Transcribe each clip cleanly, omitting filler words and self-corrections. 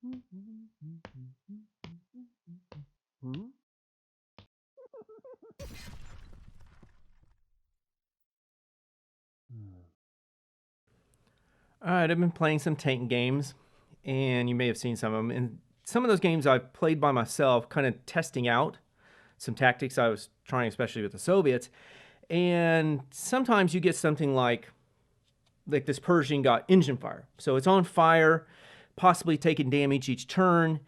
All right, I've been playing some tank games, and you may have seen some of them. And some of those games I've played by myself, kind of testing out some tactics I was trying, especially with the Soviets. And sometimes you get something like this Pershing got engine fire. So it's on fire, possibly taking damage each turn.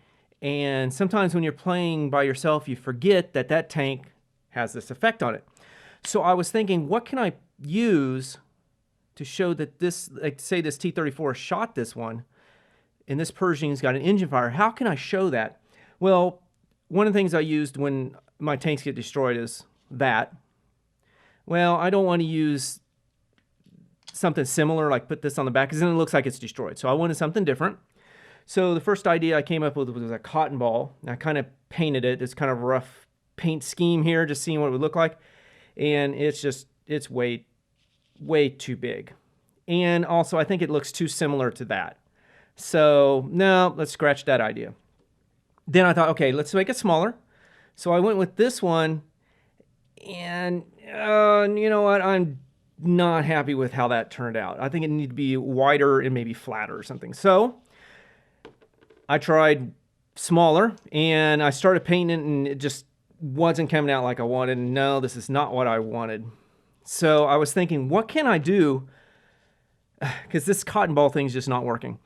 And sometimes when you're playing by yourself, you forget that that tank has this effect on it. So I was thinking, what can I use to show that this, like say this T-34 shot this one, and this Pershing's got an engine fire? How can I show that? Well, one of the things I used when my tanks get destroyed is that. Well, I don't want to use something similar, like put this on the back, because then it looks like it's destroyed. So I wanted something different. So the first idea I came up with was a cotton ball. I kind of painted it. It's kind of a rough paint scheme here, just seeing what it would look like. And it's way too big. And also, I think it looks too similar to that. So, no, let's scratch that idea. Then I thought, okay, let's make it smaller. So I went with this one, and you know what? I'm not happy with how that turned out. I think it needed to be wider and maybe flatter or something. So I tried smaller, and I started painting it, and it just wasn't coming out like I wanted. No, this is not what I wanted. So I was thinking, what can I do? Because this cotton ball thing's just not working.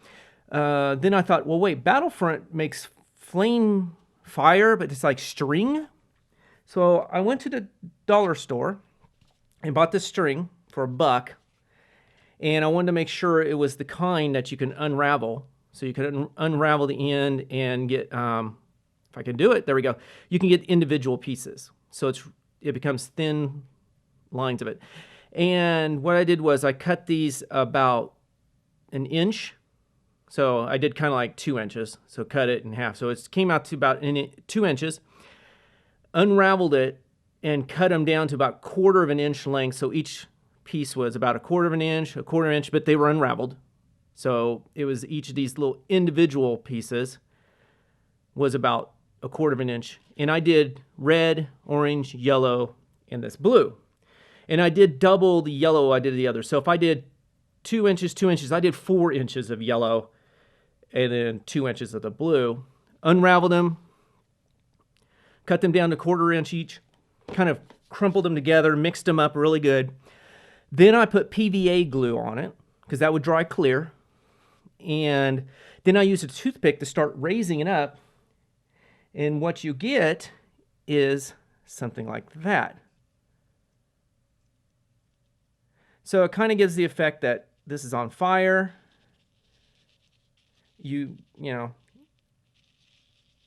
Then I thought, well, wait, Battlefront makes flame fire, but it's like string. So I went to the dollar store and bought this string for $1. And I wanted to make sure it was the kind that you can unravel. So you can unravel the end and get, if I can do it, there we go. You can get individual pieces. So it becomes thin lines of it. And what I did was I cut these about 1 inch. So I did kind of like 2 inches. So cut it in half. So it came out to about 2 inches. Unraveled it and cut them down to about 1/4 of an inch length. So each piece was about 1/4 of an inch, 1/4 inch, but they were unraveled. So it was each of these little individual pieces was about 1/4 of an inch. And I did red, orange, yellow, and this blue. And I did double the yellow I did the other. So if I did 2 inches, 2 inches, I did 4 inches of yellow and then 2 inches of the blue. Unraveled them, cut them down to 1/4 inch each, kind of crumpled them together, mixed them up really good. Then I put PVA glue on it because that would dry clear. And then I used a toothpick to start raising it up. And what you get is something like that. So it kind of gives the effect that this is on fire. You know,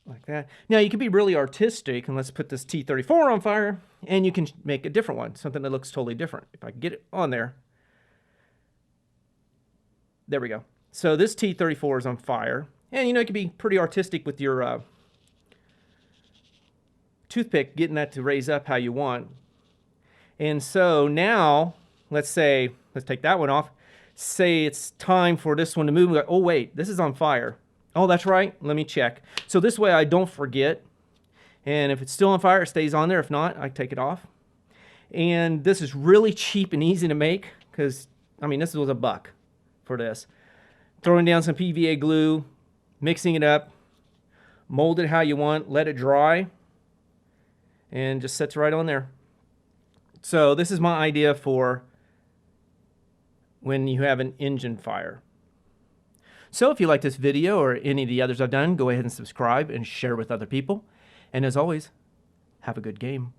like that. Now you can be really artistic, and let's put this T-34 on fire, and you can make a different one, something that looks totally different. If I can get it on there. There we go. So this T-34 is on fire. And you know, it can be pretty artistic with your toothpick, getting that to raise up how you want. And so now, let's take that one off. Say it's time for this one to move. Oh, wait, this is on fire. Oh, that's right. Let me check. So this way I don't forget. And if it's still on fire, it stays on there. If not, I take it off. And this is really cheap and easy to make because, I mean, this was $1 for this. Throwing down some PVA glue, mixing it up, mold it how you want, let it dry, and just sits right on there. So this is my idea for when you have an engine fire. So if you like this video or any of the others I've done, go ahead and subscribe and share with other people. And as always, have a good game.